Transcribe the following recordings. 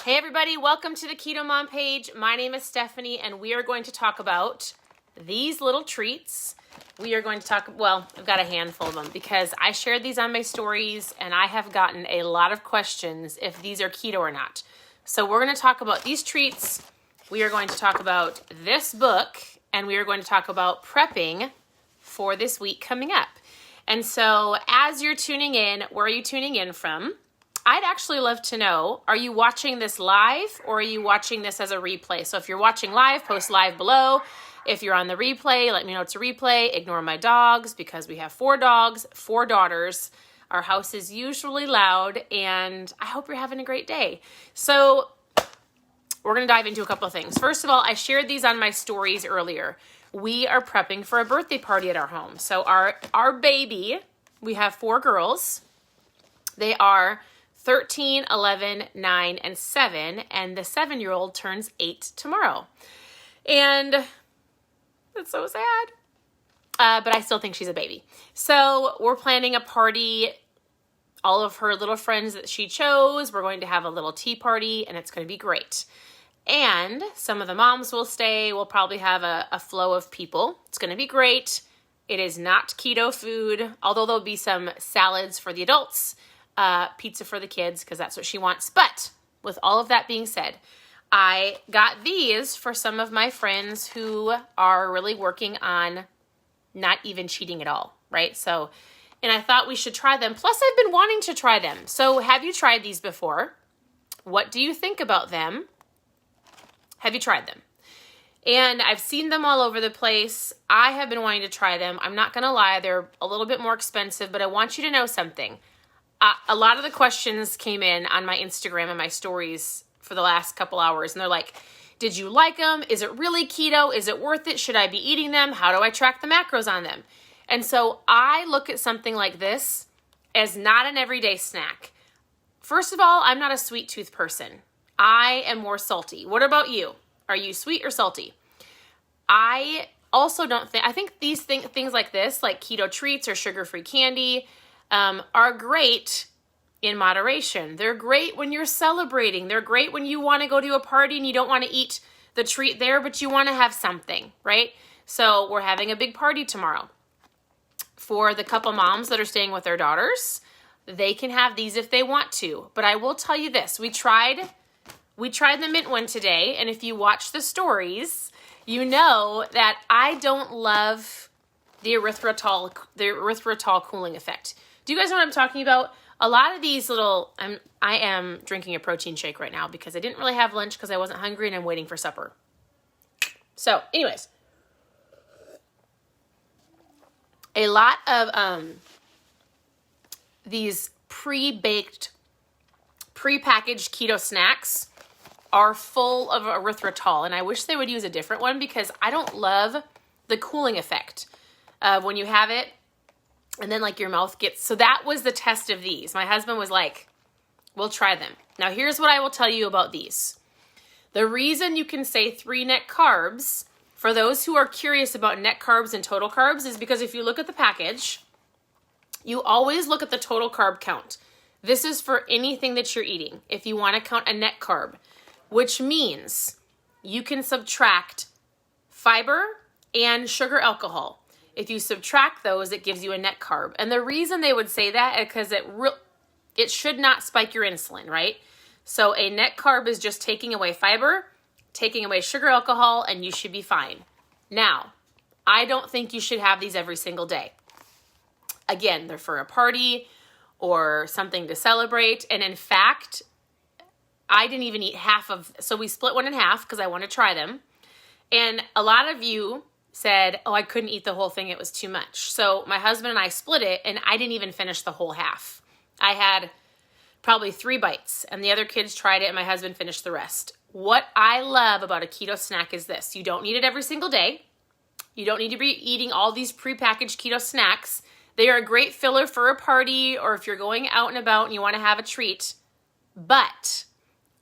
Hey everybody, welcome to the Keto Mom page. My name is Stephanie and we are going to talk about these little treats. We are going to talk, I've got a handful of them because I shared these on my stories and I have gotten a lot of questions if these are keto or not. So we're going to talk about these treats. We are going to talk about this book and we are going to talk about prepping for this week coming up. And so as you're tuning in, where are you tuning in from? I'd actually love to know, are you watching this live or are you watching this as a replay? So if you're watching live, post live below. If you're on the replay, let me know it's a replay. Ignore my dogs because we have 4 dogs, 4 daughters. Our house is usually loud and I hope you're having a great day. So we're going to dive into a couple of things. First of all, I shared these on my stories earlier. We are prepping for a birthday party at our home. So our baby, we have 4 girls. They are 13, 11, 9, and 7, and the 7-year-old turns 8 tomorrow. And that's so sad. But I still think she's a baby. So we're planning a party. All of her little friends that she chose, we're going to have a little tea party, and it's going to be great. And some of the moms will stay. We'll probably have a flow of people. It's going to be great. It is not keto food, although there'll be some salads for the adults. Pizza for the kids because that's what she wants. But with all of that being said, I got these for some of my friends who are really working on not even cheating at all, right? So, and I thought we should try them. Plus, I've been wanting to try them. So have you tried these before? What do you think about them? Have you tried them? And I've seen them all over the place. I have been wanting to try them. I'm not going to lie. They're a little bit more expensive, but I want you to know something. A lot of the questions came in on my Instagram and my stories for the last couple hours. And they're like, did you like them? Is it really keto? Is it worth it? Should I be eating them? How do I track the macros on them? And so I look at something like this as not an everyday snack. First of all, I'm not a sweet tooth person. I am more salty. What about you? Are you sweet or salty? I also don't think, I think these things like this, like keto treats or sugar-free candy, are great in moderation. They're great when you're celebrating. They're great when you want to go to a party and you don't want to eat the treat there, but you want to have something, right? So we're having a big party tomorrow. For the couple moms that are staying with their daughters, they can have these if they want to. But I will tell you this, we tried the mint one today, and if you watch the stories, you know that I don't love the erythritol cooling effect. Do you guys know what I'm talking about? A lot of these little, I am drinking a protein shake right now because I didn't really have lunch because I wasn't hungry and I'm waiting for supper. So anyways, a lot of these pre-baked, pre-packaged keto snacks are full of erythritol. And I wish they would use a different one because I don't love the cooling effect when you have it. And then like your mouth gets, so that was the test of these. My husband was like, we'll try them. Now here's what I will tell you about these. The reason you can say 3 net carbs, for those who are curious about net carbs and total carbs, is because if you look at the package, you always look at the total carb count. This is for anything that you're eating. If you want to count a net carb, which means you can subtract fiber and sugar alcohol. If you subtract those, it gives you a net carb. And the reason they would say that is because it should not spike your insulin, right? So a net carb is just taking away fiber, taking away sugar alcohol, and you should be fine. Now, I don't think you should have these every single day. Again, they're for a party or something to celebrate. And in fact, I didn't even eat half of, so we split one in half because I want to try them. And a lot of you said, oh, I couldn't eat the whole thing. It was too much. So my husband and I split it and I didn't even finish the whole half. I had probably 3 bites and the other kids tried it and my husband finished the rest. What I love about a keto snack is this. You don't need it every single day. You don't need to be eating all these prepackaged keto snacks. They are a great filler for a party or if you're going out and about and you want to have a treat. But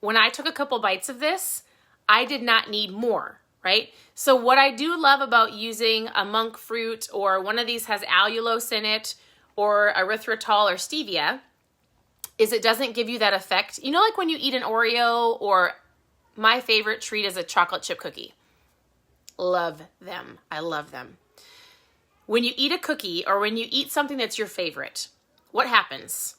when I took a couple bites of this, I did not need more. Right? So what I do love about using a monk fruit or one of these has allulose in it or erythritol or stevia is it doesn't give you that effect. You know, like when you eat an Oreo, or my favorite treat is a chocolate chip cookie. Love them. I love them. When you eat a cookie or when you eat something that's your favorite, what happens?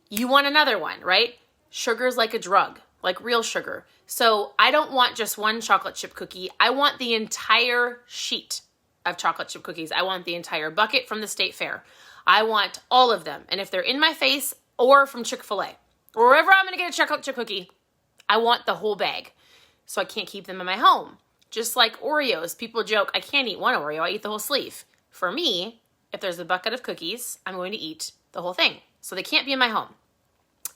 You want another one, right? Sugar's like a drug, like real sugar. So I don't want just one chocolate chip cookie. I want the entire sheet of chocolate chip cookies. I want the entire bucket from the state fair. I want all of them. And if they're in my face or from Chick-fil-A, or wherever I'm going to get a chocolate chip cookie, I want the whole bag. So I can't keep them in my home. Just like Oreos, people joke, I can't eat one Oreo, I eat the whole sleeve. For me, if there's a bucket of cookies, I'm going to eat the whole thing. So they can't be in my home.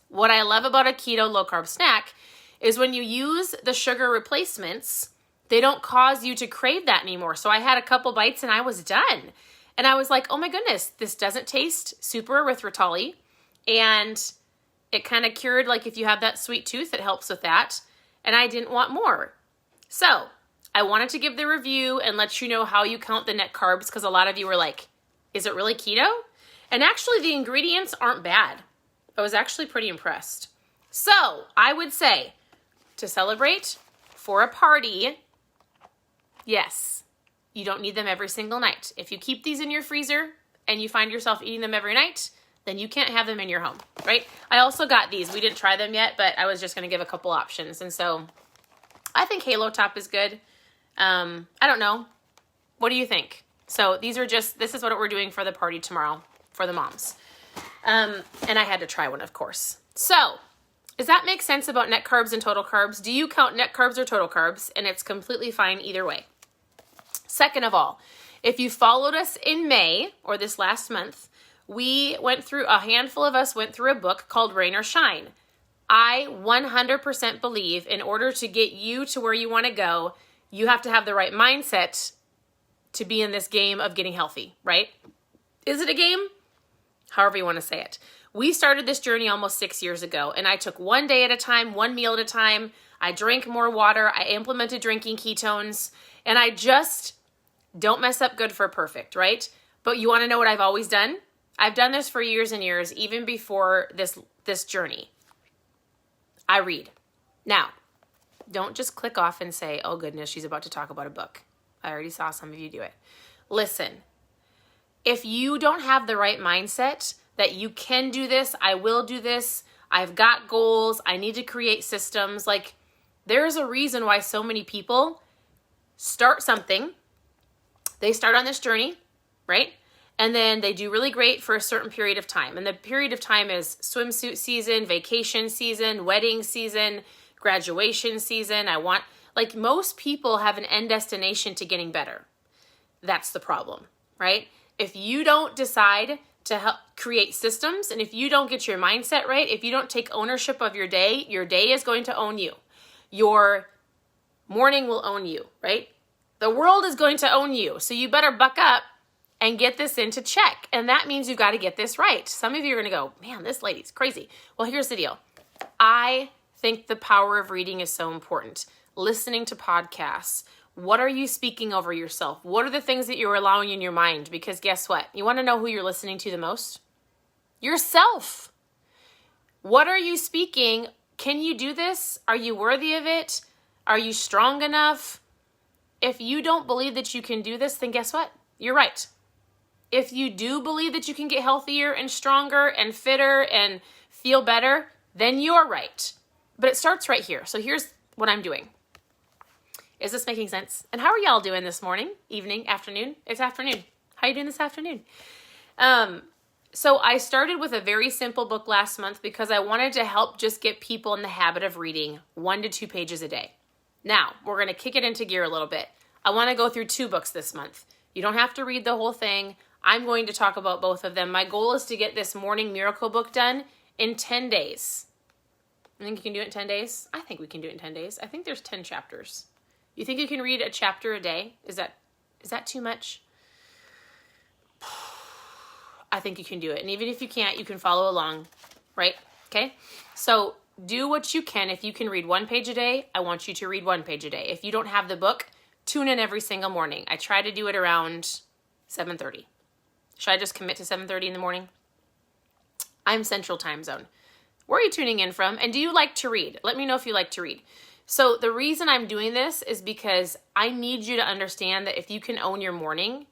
What I love about a keto low-carb snack is when you use the sugar replacements, they don't cause you to crave that anymore. So I had a couple bites and I was done. And I was like, oh my goodness, this doesn't taste super erythritol-y. And it kind of cured, like if you have that sweet tooth, it helps with that. And I didn't want more. So I wanted to give the review and let you know how you count the net carbs, because a lot of you were like, is it really keto? And actually the ingredients aren't bad. I was actually pretty impressed. So I would say, to celebrate for a party, yes, you don't need them every single night. If you keep these in your freezer and you find yourself eating them every night, then you can't have them in your home, right? I also got these. We didn't try them yet, but I was just going to give a couple options. And so I think Halo Top is good. I don't know. What do you think? So these are just, this is what we're doing for the party tomorrow for the moms. And I had to try one, of course. So does that make sense about net carbs and total carbs? Do you count net carbs or total carbs? And it's completely fine either way. Second of all, if you followed us in May or this last month, we went through, a handful of us went through a book called Rain or Shine. I 100% believe in order to get you to where you want to go, you have to have the right mindset to be in this game of getting healthy, right? Is it a game? However you want to say it. We started this journey almost 6 years ago, and I took one day at a time, one meal at a time. I drank more water. I implemented drinking ketones, and I just don't mess up good for perfect, right? But you want to know what I've always done? I've done this for years and years, even before this journey. I read. Now, don't just click off and say, oh goodness, she's about to talk about a book. I already saw some of you do it. Listen, if you don't have the right mindset that you can do this, I will do this, I've got goals, I need to create systems, like there's a reason why so many people start something, they start on this journey, right? And then they do really great for a certain period of time. And the period of time is swimsuit season, vacation season, wedding season, graduation season. Like most people have an end destination to getting better. That's the problem, right? If you don't decide to help create systems, and if you don't get your mindset right, if you don't take ownership of your day is going to own you. Your morning will own you, right? The world is going to own you. So you better buck up and get this into check. And that means you've got to get this right. Some of you are going to go, man, this lady's crazy. Well, here's the deal. I think the power of reading is so important. Listening to podcasts. What are you speaking over yourself? What are the things that you're allowing in your mind? Because guess what? You want to know who you're listening to the most? Yourself. What are you speaking? Can you do this? Are you worthy of it? Are you strong enough? If you don't believe that you can do this, then guess what? You're right. If you do believe that you can get healthier and stronger and fitter and feel better, then you're right. But it starts right here. So here's what I'm doing. Is this making sense? And how are y'all doing this morning, evening, afternoon? It's afternoon. How are you doing this afternoon? So I started with a very simple book last month because I wanted to help just get people in the habit of reading 1 to 2 pages a day. Now, we're going to kick it into gear a little bit. I want to go through 2 books this month. You don't have to read the whole thing. I'm going to talk about both of them. My goal is to get this morning miracle book done in 10 days. I think you can do it in 10 days. I think we can do it in 10 days. I think there's 10 chapters. You think you can read a chapter a day? Is that too much? I think you can do it. And even if you can't, you can follow along, right? Okay? So do what you can. If you can read 1 page a day, I want you to read 1 page a day. If you don't have the book, tune in every single morning. I try to do it around 7:30. Should I just commit to 7:30 in the morning? I'm Central Time Zone. Where are you tuning in from? And do you like to read? Let me know if you like to read. So the reason I'm doing this is because I need you to understand that if you can own your morning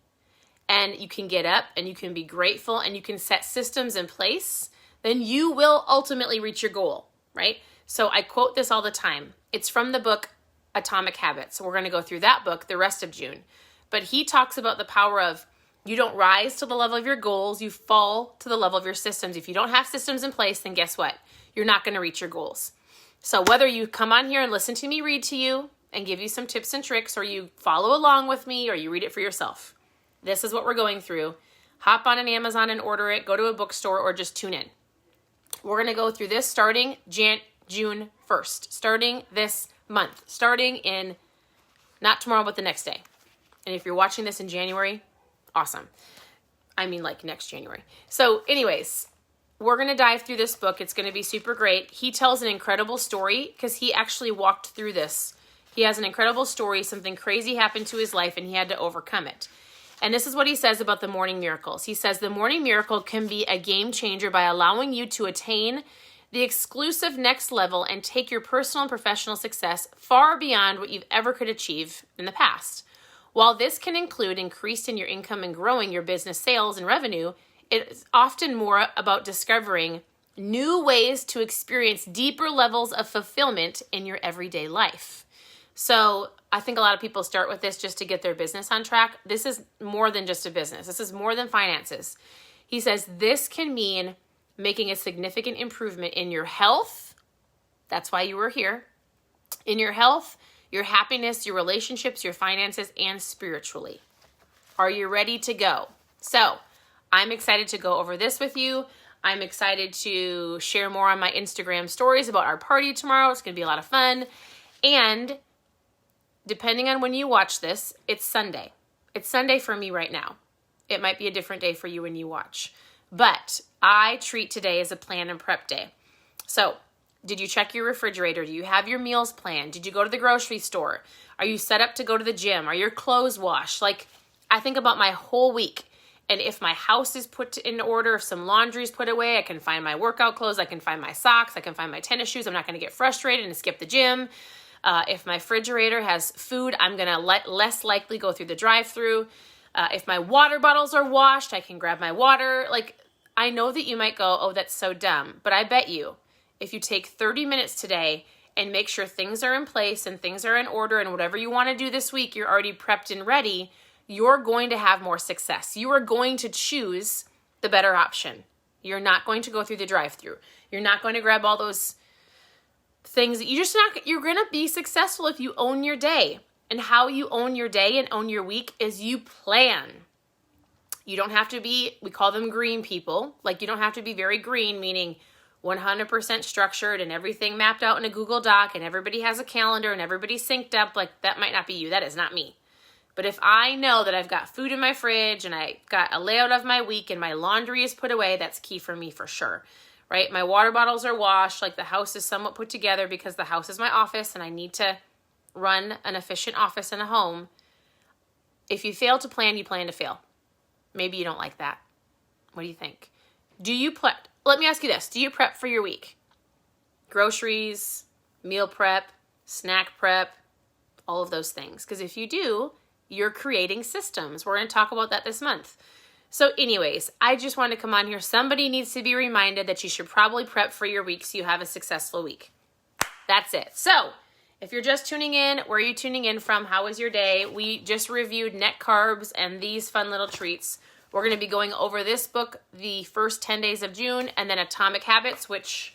and you can get up and you can be grateful and you can set systems in place, then you will ultimately reach your goal, right? So I quote this all the time. It's from the book Atomic Habits. So we're going to go through that book the rest of June. But he talks about the power of you don't rise to the level of your goals, you fall to the level of your systems. If you don't have systems in place, then guess what? You're not going to reach your goals. So whether you come on here and listen to me read to you and give you some tips and tricks, or you follow along with me, or you read it for yourself, this is what we're going through. Hop on an Amazon and order it, go to a bookstore, or just tune in. We're going to go through this starting June 1st, starting this month, starting in not tomorrow, but the next day. And if you're watching this in January, awesome. I mean, like next January. So anyways, we're going to dive through this book. It's going to be super great. He tells an incredible story because he actually walked through this. He has an incredible story. Something crazy happened to his life and he had to overcome it. And this is what he says about the morning miracles. He says, the morning miracle can be a game changer by allowing you to attain the exclusive next level and take your personal and professional success far beyond what you've ever could achieve in the past. While this can include increase in your income and growing your business sales and revenue, it's often more about discovering new ways to experience deeper levels of fulfillment in your everyday life. So I think a lot of people start with this just to get their business on track. This is more than just a business. This is more than finances. He says this can mean making a significant improvement in your health. That's why you were here. In your health, your happiness, your relationships, your finances, and spiritually. Are you ready to go? So I'm excited to go over this with you. I'm excited to share more on my Instagram stories about our party tomorrow. It's going to be a lot of fun. And depending on when you watch this, it's Sunday. It's Sunday for me right now. It might be a different day for you when you watch. But I treat today as a plan and prep day. So did you check your refrigerator? Do you have your meals planned? Did you go to the grocery store? Are you set up to go to the gym? Are your clothes washed? Like, I think about my whole week. And if my house is put in order, if some laundry is put away, I can find my workout clothes, I can find my socks, I can find my tennis shoes. I'm not going to get frustrated and skip the gym. If my refrigerator has food, I'm going to less likely go through the drive-thru. If my water bottles are washed, I can grab my water. Like, I know that you might go, oh, that's so dumb. But I bet you, if you take 30 minutes today and make sure things are in place and things are in order and whatever you want to do this week, you're already prepped and ready, you're going to have more success. You are going to choose the better option. You're not going to go through the drive-thru. You're not going to grab all those things. You're going to be successful if you own your day. And how you own your day and own your week is you plan. You don't have to be, we call them green people. Like, you don't have to be very green, meaning 100% structured and everything mapped out in a Google Doc and everybody has a calendar and everybody's synced up. Like, that might not be you. That is not me. But if I know that I've got food in my fridge and I got a layout of my week and my laundry is put away, that's key for me for sure, right? My water bottles are washed, like the house is somewhat put together because the house is my office and I need to run an efficient office and a home. If you fail to plan, you plan to fail. Maybe you don't like that. What do you think? Let me ask you this. Do you prep for your week? Groceries, meal prep, snack prep, all of those things. Because if you do, you're creating systems. We're going to talk about that this month. So anyways, I just want to come on here. Somebody needs to be reminded that you should probably prep for your week so you have a successful week. That's it. So if you're just tuning in, where are you tuning in from? How was your day? We just reviewed net carbs and these fun little treats. We're going to be going over this book the first 10 days of June and then Atomic Habits, which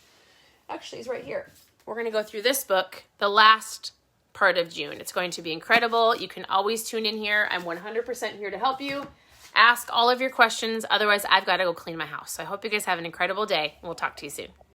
actually is right here. We're going to go through this book the last part of June. It's going to be incredible. You can always tune in here. I'm 100% here to help you. Ask all of your questions. Otherwise, I've got to go clean my house. So I hope you guys have an incredible day. We'll talk to you soon.